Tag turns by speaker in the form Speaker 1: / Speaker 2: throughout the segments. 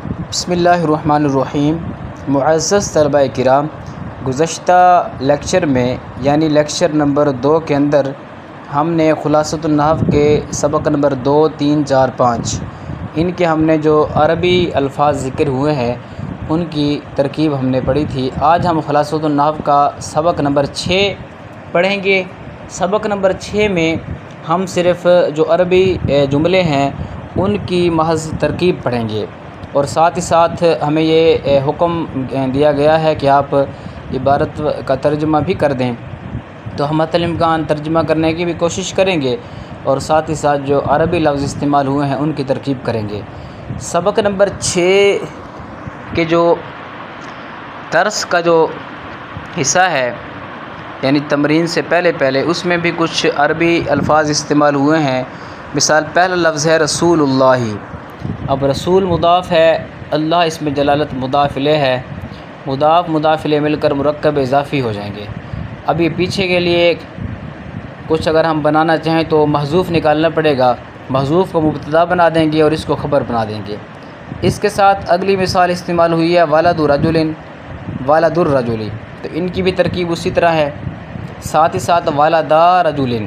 Speaker 1: بسم اللہ الرحمن الرحیم۔ معزز طلبہ کرام، گزشتہ لیکچر میں یعنی لیکچر نمبر 2 کے اندر ہم نے خلاصۃ النحو کے سبق نمبر 2، 3، 4، 5 ان کے ہم نے جو عربی الفاظ ذکر ہوئے ہیں ان کی ترکیب ہم نے پڑھی تھی۔ آج ہم خلاصۃ النحو کا سبق نمبر 6 پڑھیں گے۔ سبق نمبر 6 میں ہم صرف جو عربی جملے ہیں ان کی محض ترکیب پڑھیں گے، اور ساتھ ہی ساتھ ہمیں یہ حکم دیا گیا ہے کہ آپ عبارت کا ترجمہ بھی کر دیں، تو ہم حتی الامکان ترجمہ کرنے کی بھی کوشش کریں گے، اور ساتھ ہی ساتھ جو عربی لفظ استعمال ہوئے ہیں ان کی ترکیب کریں گے۔ سبق نمبر 6 کے جو درس کا جو حصہ ہے یعنی تمرین سے پہلے اس میں بھی کچھ عربی الفاظ استعمال ہوئے ہیں۔ مثال پہلا لفظ ہے رسول اللہ۔ اب رسول مضاف ہے، اللہ اس میں جلالت مضاف الیہ ہے، مضاف الیہ مل کر مرکب اضافی ہو جائیں گے۔ اب یہ پیچھے کے لیے کچھ اگر ہم بنانا چاہیں تو محذوف نکالنا پڑے گا، محذوف کو مبتدا بنا دیں گے اور اس کو خبر بنا دیں گے۔ اس کے ساتھ اگلی مثال استعمال ہوئی ہے ولد رجل، ولد الرجل، تو ان کی بھی ترکیب اسی طرح ہے۔ ساتھ ہی ساتھ ولدا رجل،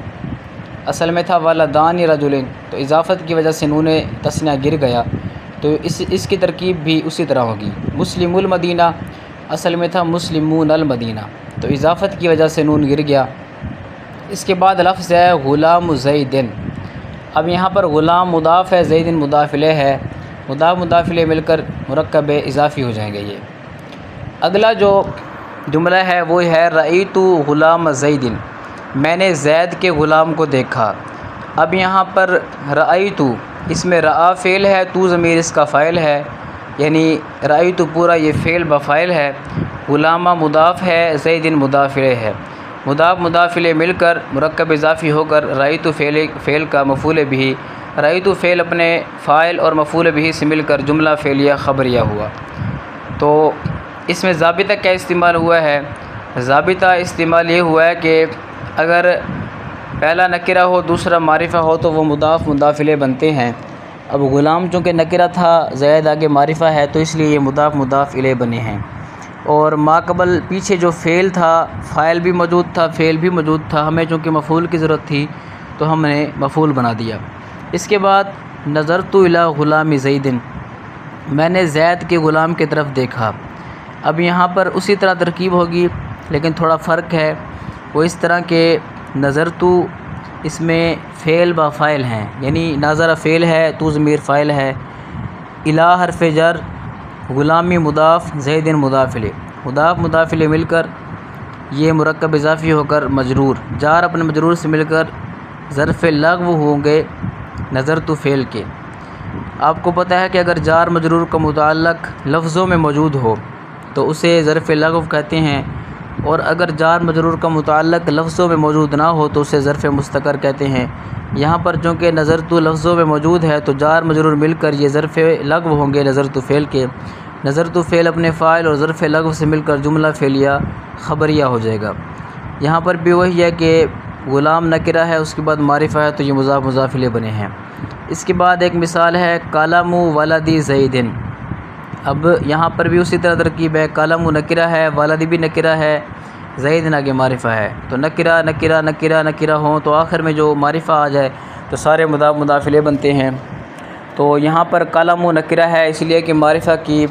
Speaker 1: اصل میں تھا ولدان رجل، تو اضافت کی وجہ سے نون تثنیہ گر گیا، تو اس کی ترکیب بھی اسی طرح ہوگی۔ مسلم المدینہ، اصل میں تھا مسلمون المدینہ، تو اضافت کی وجہ سے نون گر گیا۔ اس کے بعد لفظ ہے غلام زیدن۔ اب یہاں پر غلام مضاف ہے، زیدن مضاف الیہ ہے، مضاف الیہ مل کر مرکب اضافی ہو جائیں گے یہ۔ اگلا جو جملہ ہے وہ ہے رأیت غلام زیدن، میں نے زید کے غلام کو دیکھا۔ اب یہاں پر رأیت، اس میں رآ فعل ہے، تو ضمیر اس کا فاعل ہے، یعنی رأیت پورا یہ فعل بفاعل ہے، غلامہ مضاف ہے، زیدن مضاف الیہ ہے، مضاف الیہ مل کر مرکب اضافی ہو کر رأیت فعل کا مفعول بھی، رأیت فعل اپنے فاعل اور مفعول بھی سے مل کر جملہ فعلیہ خبریہ ہوا۔ تو اس میں ضابطہ کیا استعمال ہوا ہے؟ ضابطہ استعمال یہ ہوا ہے کہ اگر پہلا نکرہ ہو دوسرا معرفہ ہو تو وہ مضاف الیہ بنتے ہیں۔ اب غلام چونکہ نکرہ تھا، زید آگے معرفہ ہے، تو اس لیے یہ مضاف الیہ بنے ہیں۔ اور ما قبل پیچھے جو فعل تھا، فاعل بھی موجود تھا، فعل بھی موجود تھا، ہمیں چونکہ مفعول کی ضرورت تھی تو ہم نے مفعول بنا دیا۔ اس کے بعد نظرت الی غلام زیدن، میں نے زید کے غلام کی طرف دیکھا۔ اب یہاں پر اسی طرح ترکیب ہوگی لیکن تھوڑا فرق ہے، وہ اس طرح کہ نظرت اس میں فعل با فاعل ہیں، یعنی ناظر فعل ہے، تو ضمیر فاعل ہے، الی حرف جر، غلامی مضاف، زیدن مضاف الیہ، مضاف الیہ مل کر یہ مرکب اضافی ہو کر مجرور، جار اپنے مجرور سے مل کر ظرف لغو ہوں گے نظرت فعل کے۔ آپ کو پتہ ہے کہ اگر جار مجرور کا متعلق لفظوں میں موجود ہو تو اسے ظرف لغو کہتے ہیں، اور اگر جار مجرور کا متعلق لفظوں میں موجود نہ ہو تو اسے ظرف مستقر کہتے ہیں۔ یہاں پر چونکہ نظرت لفظوں میں موجود ہے تو جار مجرور مل کر یہ ظرف لغو ہوں گے نظرت فعل کے، نظرت فعل اپنے فاعل اور ظرف لغو سے مل کر جملہ فعلیہ خبریہ ہو جائے گا۔ یہاں پر بھی وہی ہے کہ غلام نکرہ ہے، اس کے بعد معرفہ ہے، تو یہ مضاف الیہ بنے ہیں۔ اس کے بعد ایک مثال ہے قلم ولدی زیدن۔ اب یہاں پر بھی اسی طرح ترکیب ہے، قلم نکرہ ہے، ولد بھی نکرہ ہے، زیدن آگے معرفہ ہے، تو نکرہ ہوں تو آخر میں جو معرفہ آ جائے تو سارے مضاف الیہ بنتے ہیں۔ تو یہاں پر قلم نکرہ ہے اس لیے کہ معرفہ کی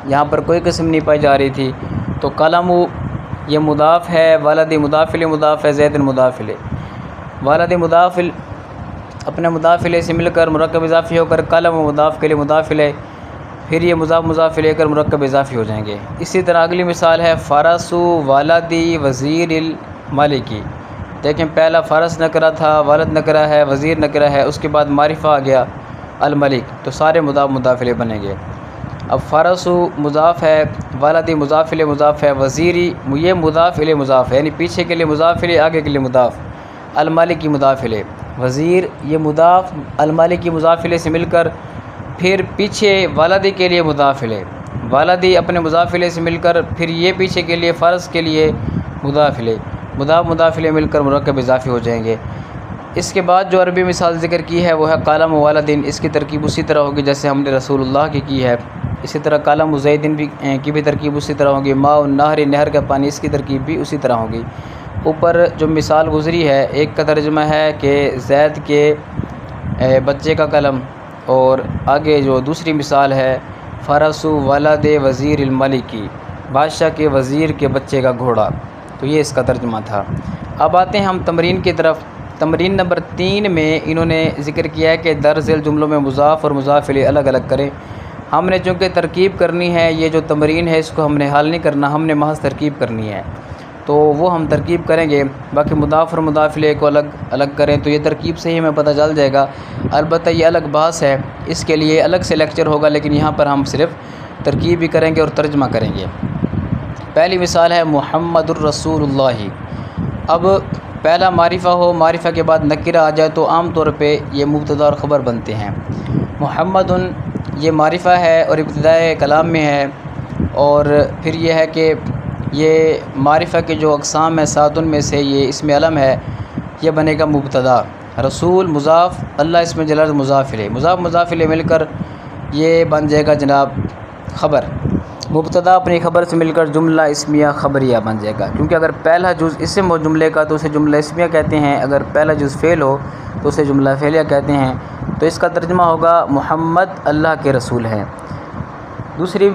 Speaker 1: یہاں پر کوئی قسم نہیں پائی جا رہی تھی، تو قلم یہ مضاف ہے، ولد مضاف ہے، زیدن مضاف الیہ، ولد اپنے مضاف الیہ سے مل کر مرکب اضافی ہو کر قلم مضاف کے لیے مضاف الیہ، پھر یہ مضاف الیہ کر مرکب اضافی ہو جائیں گے۔ اسی طرح اگلی مثال ہے فرس ولدی وزیر الملکی۔ دیکھیں پہلا فرس نکرہ تھا، ولد نکرہ ہے، وزیر نکرہ ہے، اس کے بعد معرفہ آ گیا الملک، تو سارے مضاف الیہ بنیں گے۔ اب فرس مضاف ہے، ولدی مضاف الیہ مضاف ہے، وزیری یہ مضاف الیہ مضاف ہے، یعنی پیچھے کے لیے مضاف الیہ آگے کے لیے مضاف، الملکی مضاف الیہ، وزیر یہ مضاف الملکی مضاف الیہ سے مل کر پھر پیچھے ولدی کے لیے مضاف الیہ، ولدی اپنے مضاف الیہ سے مل کر پھر یہ پیچھے کے لیے فرض کے لیے مضاف الیہ، مضاف الیہ مل کر مرکب اضافی ہو جائیں گے۔ اس کے بعد جو عربی مثال ذکر کی ہے وہ ہے قلم والدین، اس کی ترکیب اسی طرح ہوگی جیسے ہم نے رسول اللہ کی ہے۔ اسی طرح قلم زیدین کی بھی ترکیب اسی طرح ہوگی۔ ماء النہر، نہر کا پانی، اس کی ترکیب بھی اسی طرح ہوگی۔ اوپر جو مثال گزری ہے ایک کا ترجمہ ہے کہ زید کے بچے کا قلم، اور آگے جو دوسری مثال ہے فرس ولد وزیر الملکی، بادشاہ کے وزیر کے بچے کا گھوڑا، تو یہ اس کا ترجمہ تھا۔ اب آتے ہیں ہم تمرین کی طرف۔ تمرین نمبر 3 میں انہوں نے ذکر کیا ہے کہ درج ذیل جملوں میں مضاف اور مضاف الیہ الگ الگ کریں۔ ہم نے چونکہ ترکیب کرنی ہے، یہ جو تمرین ہے اس کو ہم نے حل نہیں کرنا، ہم نے محض ترکیب کرنی ہے، تو وہ ہم ترکیب کریں گے۔ باقی مضاف اور مضاف الیہ کو الگ الگ کریں تو یہ ترکیب سے ہی ہمیں پتہ چل جائے گا۔ البتہ یہ الگ بحث ہے، اس کے لیے الگ سے لیکچر ہوگا، لیکن یہاں پر ہم صرف ترکیب بھی کریں گے اور ترجمہ کریں گے۔ پہلی مثال ہے محمد الرسول اللہ۔ اب پہلا معرفہ ہو، معرفہ کے بعد نکرہ آ جائے تو عام طور پہ یہ مبتدا اور خبر بنتے ہیں۔ محمد یہ معرفہ ہے اور ابتدائے کلام میں ہے، اور پھر یہ ہے کہ یہ معرفہ کے جو اقسام ہیں 7 میں سے یہ اسم علم ہے، یہ بنے گا مبتدا۔ رسول مضاف، اللہ اسم جلالہ مضاف الیہ، مضاف مضاف الیہ مل کر یہ بن جائے گا جناب خبر۔ مبتدا اپنی خبر سے مل کر جملہ اسمیہ خبریہ بن جائے گا، کیونکہ اگر پہلا جز اسم ہو جملے کا تو اسے جملہ اسمیہ کہتے ہیں، اگر پہلا جز فعل ہو تو اسے جملہ فعلیہ کہتے ہیں۔ تو اس کا ترجمہ ہوگا محمد اللہ کے رسول ہیں۔ دوسری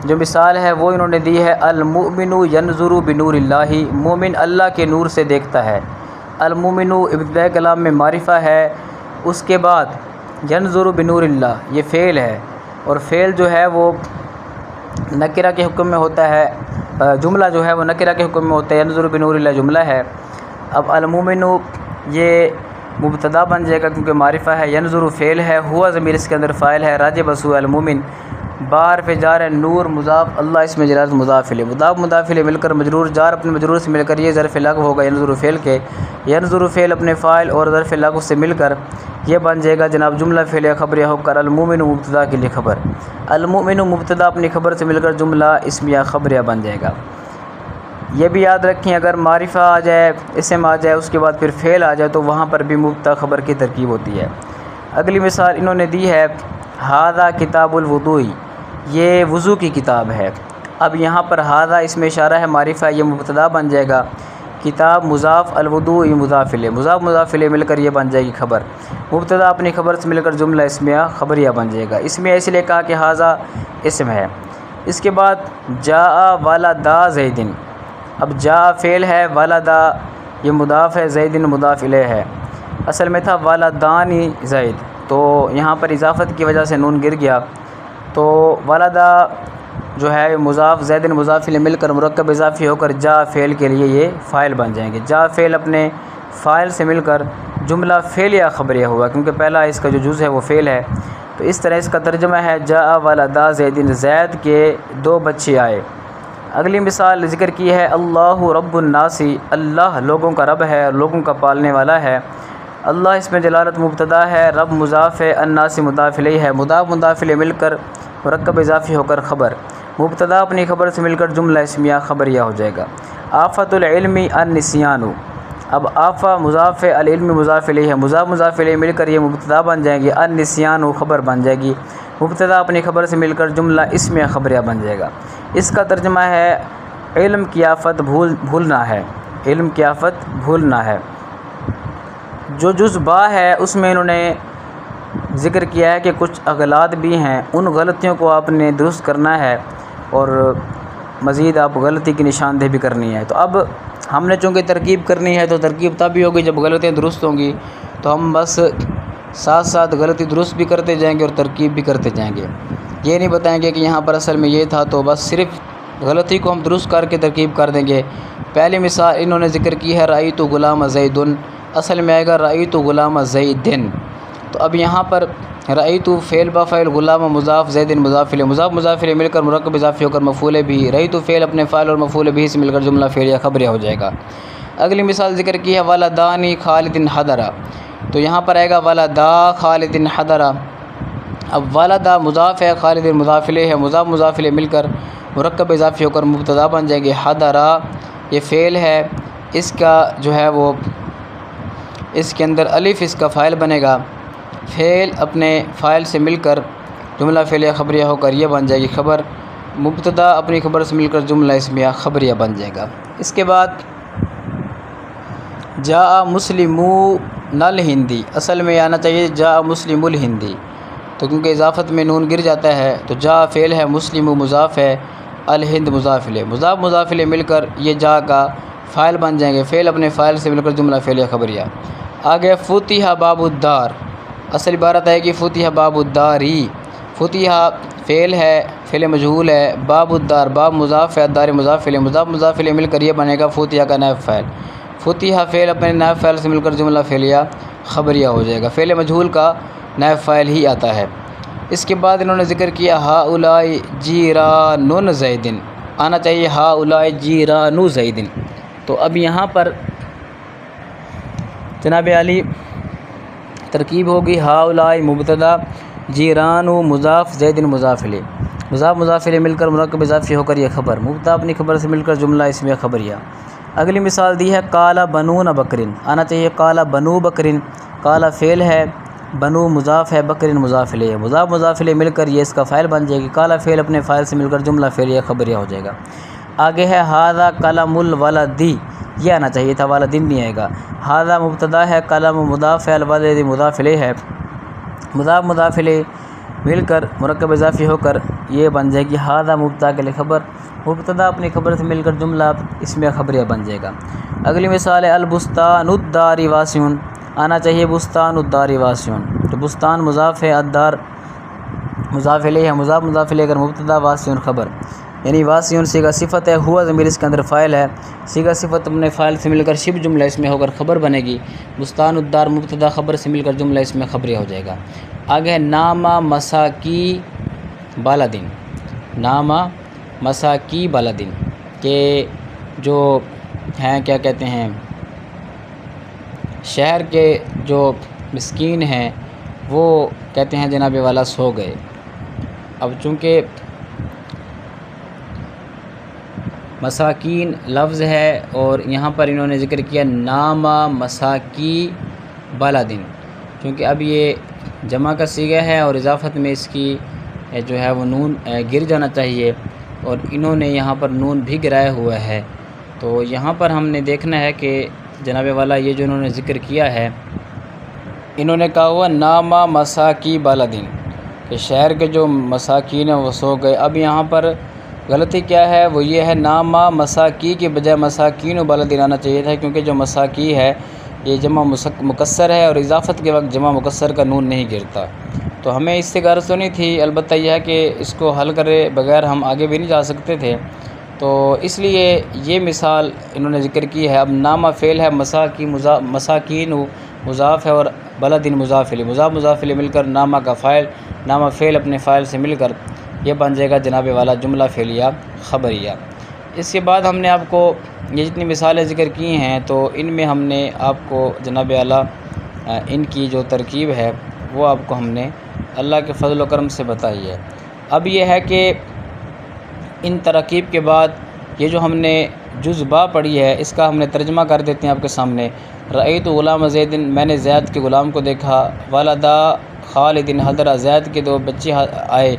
Speaker 1: جو مثال ہے وہ انہوں نے دی ہے المؤمن ینظر بنور اللہ، مومن اللہ کے نور سے دیکھتا ہے۔ المؤمن ابتداء کلام میں معرفہ ہے، اس کے بعد ینظر بنور اللہ یہ فعل ہے، اور فعل جو ہے وہ نکرہ کے حکم میں ہوتا ہے، جملہ جو ہے وہ نکرہ کے حکم میں ہوتا ہے، ینظر بنور اللہ جملہ ہے۔ اب المؤمن یہ مبتدا بن جائے گا کیونکہ معرفہ ہے، ینظر فعل ہے، ہوا ضمیر اس کے اندر فاعل ہے، راجع بسو المؤمن، بار پہ جار ہے، نور مضاف، اللہ اسم جلالہ مضاف الیہ، مضاف مضاف الیہ مل کر مجرور، جار اپنے مجرور سے مل کر یہ ظرف لغو ہوگا ینظر فعل کے، ینظر فعل اپنے فاعل اور ظرف لغو سے مل کر یہ بن جائے گا جناب جملہ فعلیہ خبریہ ہو کر المؤمن مبتدا کے لیے خبر۔ المؤمن مبتدا اپنی خبر سے مل کر جملہ اسمیہ خبریہ بن جائے گا۔ یہ بھی یاد رکھیں اگر معرفہ آ جائے، اسم آ جائے، اس کے بعد پھر فعل آ جائے تو وہاں پر بھی مبتدا خبر کی ترکیب ہوتی ہے۔ اگلی مثال انہوں نے دی ہے ھذا کتاب الوضوء، یہ وضو کی کتاب ہے۔ اب یہاں پر ھذا اس میں اشارہ ہے معرفہ، یہ مبتدا بن جائے گا، کتاب مضاف، الوضوء مضاف الیہ، مضاف مضاف الیہ مل کر یہ بن جائے گی خبر۔ مبتدا اپنی خبر سے مل کر جملہ اسمیہ خبریہ بن جائے گا۔ اسمیہ اس لیے کہا کہ ھذا اسم ہے۔ اس کے بعد جاء ولدا زید، اب جاء فعل ہے، ولدا یہ مضاف ہے، زید مضاف الیہ ہے، اصل میں تھا ولدانی زید، تو یہاں پر اضافت کی وجہ سے نون گر گیا، تو ولدا جو ہے مضاف، زید مضاف الیہ مل کر مرکب اضافی ہو کر جاء فعل کے لیے یہ فاعل بن جائیں گے۔ جاء فعل اپنے فاعل سے مل کر جملہ فعلیہ خبریہ ہوا، کیونکہ پہلا اس کا جو جز ہے وہ فعل ہے، تو اس طرح اس کا ترجمہ ہے جاء ولدا زید، زید کے 2 بچے آئے۔ اگلی مثال ذکر کی ہے اللہ رب الناس، اللہ لوگوں کا رب ہے، لوگوں کا پالنے والا ہے۔ اللہ اس میں جلالت مبتدا ہے، رب مضاف ہے، الناس مضاف الیہ ہے، مضاف مضاف الیہ مل کر مرکب اضافی ہو کر خبر، مبتدا اپنی خبر سے مل کر جملہ اسمیہ خبریہ ہو جائے گا۔ آفت العلم النسیان، اب آفا مضاف ہے، العلم مضاف الیہ ہے، مضاف مضاف الیہ مل کر یہ مبتدا بن جائیں گے، النسیان خبر بن جائے گی، مبتدا اپنی خبر سے مل کر جملہ اسمیہ خبریہ بن جائے گا۔ اس کا ترجمہ ہے علم کی آفت بھولنا ہے، علم کی آفت بھولنا ہے۔ جو جز با ہے اس میں انہوں نے ذکر کیا ہے کہ کچھ اغلاط بھی ہیں، ان غلطیوں کو آپ نے درست کرنا ہے اور مزید آپ غلطی کی نشاندہی بھی کرنی ہے۔ تو اب ہم نے چونکہ ترکیب کرنی ہے تو ترکیب تب بھی ہوگی جب غلطیاں درست ہوں گی، تو ہم بس ساتھ ساتھ غلطی درست بھی کرتے جائیں گے اور ترکیب بھی کرتے جائیں گے۔ یہ نہیں بتائیں گے کہ یہاں پر اصل میں یہ تھا، تو بس صرف غلطی کو ہم درست کر کے ترکیب کر دیں گے۔ پہلی مثال انہوں نے ذکر کی ہے رأیت غلام زید، اصل میں آئے گا رأیت غلام زیدن، تو اب یہاں پر رأیت فعل با فاعل، غلام مضاف، زید مضاف الیہ، مضاف مضاف الیہ مل کر مرکب اضافی ہو کر مفعول بھی، رأیت فعل اپنے فاعل اور مفعول بھی سے مل کر جملہ فعلیہ خبریہ ہو جائے گا۔ اگلی مثال ذکر کی ہے ولدانی خالد حضرا، تو یہاں پر آئے گا ولدا خالد حضرا، اب ولدا مضاف ہے، خالد مضاف الیہ ہے، مضاف مضاف الیہ مل کر مرکب اضافی ہو کر مبتدا بن جائیں گے، حضرا یہ فعل ہے، اس کا جو ہے وہ اس کے اندر الف اس کا فاعل بنے گا، فعل اپنے فاعل سے مل کر جملہ فعلیہ خبریہ ہو کر یہ بن جائے گی خبر، مبتدا اپنی خبر سے مل کر جملہ اسمیہ خبریہ بن جائے گا۔ اس کے بعد جاء مسلمون الہندی، اصل میں آنا چاہیے جاء مسلم الہندی، تو کیونکہ اضافت میں نون گر جاتا ہے تو جاء فعل ہے، مسلم مضاف ہے، الہند مضاف الیہ، مضاف الیہ مل کر یہ جاء کا فاعل بن جائیں گے، فعل اپنے فاعل سے مل کر جملہ فعلیہ خبریہ۔ آگے فتح باب الدار، اصل عبارت ہے کہ فتح باب الداری، فتح فعل ہے، فعل مجہول ہے، باب الدار باب مضاف ہے، الدار مضاف الیہ، مضاف الیہ مل کر یہ بنے گا فتح کا نائب فاعل، فتح فعل اپنے نائب فاعل سے مل کر جملہ فعلیہ خبریہ ہو جائے گا، فعل مجہول کا نائب فاعل ہی آتا ہے۔ اس کے بعد انہوں نے ذکر کیا ہؤلاء جیران زید، آنا چاہیے ہؤلاء جیران زید، تو اب یہاں پر جناب علی ترکیب ہوگی ہؤلاء مبتدا، جیران مضاف، زید مضاف الیہ، مضاف الیہ مل کر مرکب اضافی ہو کر یہ خبر، مبتدا اپنی خبر سے مل کر جملہ اسمیہ خبریہ۔ اگلی مثال دی ہے قال بنون بکرن، آنا چاہیے قال بنو بکرن، قال فعل ہے، بنو مضاف ہے، بکرن مضاف الیہ، مضاف الیہ مل کر یہ اس کا فاعل بن جائے گی، قال فعل اپنے فاعل سے مل کر جملہ فعلیہ خبریہ ہو جائے گا۔ آگے ہے ھذا قلم الولدی، یہ آنا چاہیے تھا، والدین نہیں آئے گا، ھذا مبتدا ہے، قلم مضاف ہے، الولد مضاف الیہ ہے، مضاف الیہ مل کر مرکب اضافی ہو کر یہ بن جائے گی ھذا مبتدا کے لیے خبر، مبتدا اپنی خبر سے مل کر جملہ اسمیہ خبریہ بن جائے گا۔ اگلی مثال ہے البستان الدار واسع، آنا چاہیے بستان الدار واسع، تو بستان مضاف ہے، الدار مضاف الیہ ہے، مضاف الیہ اگر مبتدا، واسع خبر، یعنی واسع صیغہ صفت ہے، ہوا ضمیر اس کے اندر فاعل ہے، صیغہ صفت اپنے فاعل سے مل کر شبہ جملہ اسمیہ ہو کر خبر بنے گی، بستان الدار مبتدا خبر سے مل کر جملہ اسمیہ خبریہ ہو جائے گا۔ آگے ہے نامہ مساکی بالدین، نامہ مساکی بالدین، کہ جو ہیں کیا کہتے ہیں شہر کے جو مسکین ہیں وہ کہتے ہیں جناب والا سو گئے، اب چونکہ مساکین لفظ ہے اور یہاں پر انہوں نے ذکر کیا نامہ مساکی بالدین، کیونکہ اب یہ جمع کا صیغہ ہے اور اضافت میں اس کی جو ہے وہ نون گر جانا چاہیے، اور انہوں نے یہاں پر نون بھی گرایا ہوا ہے، تو یہاں پر ہم نے دیکھنا ہے کہ جناب والا یہ جو انہوں نے ذکر کیا ہے، انہوں نے کہا ہوا نامہ مساکی بالدین، کہ شہر کے جو مساکین ہیں وہ سو گئے، اب یہاں پر غلطی کیا ہے، وہ یہ ہے نامہ مساکی کے بجائے مساکین و بالدین آنا چاہیے تھا، کیونکہ جو مساکی ہے یہ جمع مکسر ہے اور اضافت کے وقت جمع مکسر کا نون نہیں گرتا، تو ہمیں اس سے غرض تو نہیں تھی، البتہ یہ ہے کہ اس کو حل کرے بغیر ہم آگے بھی نہیں جا سکتے تھے، تو اس لیے یہ مثال انہوں نے ذکر کی ہے۔ اب نامہ فعل ہے، مساکین مضاف ہے اور بالدین مضاف الیہ، مضاف الیہ مل کر نامہ کا فاعل، نامہ فعل اپنے فاعل سے مل کر یہ بن جائے گا جناب والا جملہ فعلیہ خبریہ۔ اس کے بعد ہم نے آپ کو یہ جتنی مثالیں ذکر کی ہیں تو ان میں ہم نے آپ کو جناب اعلیٰ ان کی جو ترکیب ہے وہ آپ کو ہم نے اللہ کے فضل و کرم سے بتائی ہے۔ اب یہ ہے کہ ان ترکیب کے بعد یہ جو ہم نے جز با پڑھی ہے اس کا ہم نے ترجمہ کر دیتے ہیں آپ کے سامنے۔ رأیت غلام زید، میں نے زید کے غلام کو دیکھا، والدہ خالد حضرہ، زید کے دو بچے آئے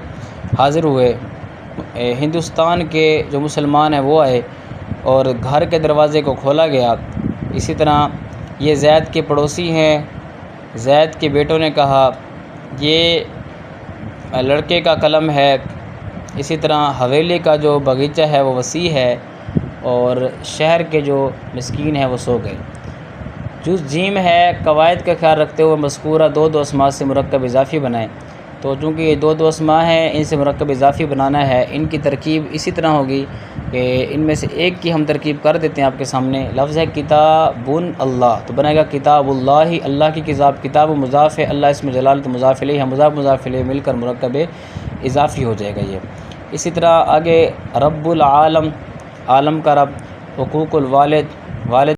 Speaker 1: حاضر ہوئے، ہندوستان کے جو مسلمان ہیں وہ آئے اور گھر کے دروازے کو کھولا گیا۔ اسی طرح یہ زید کے پڑوسی ہیں، زید کے بیٹوں نے کہا یہ لڑکے کا قلم ہے، اسی طرح حویلی کا جو باغیچہ ہے وہ وسیع ہے، اور شہر کے جو مسکین ہیں وہ سو گئے۔ جز جیم ہے، قواعد کا خیال رکھتے ہوئے مذکورہ دو اسماء سے مرکب اضافی بنائیں، تو چونکہ یہ دو اسماء ہیں ان سے مرکب اضافی بنانا ہے، ان کی ترکیب اسی طرح ہوگی کہ ان میں سے ایک کی ہم ترکیب کر دیتے ہیں آپ کے سامنے۔ لفظ ہے کتاب اللہ، تو بنائے گا کتاب اللہ، اللہ کی کتاب، کتاب مضاف ہے، اللہ اسم جلالت مضاف الیہ ہے، مضاف الیہ مل کر مرکب اضافی ہو جائے گا یہ۔ اسی طرح آگے رب العالم، عالم کا رب، حقوق الوالد، والد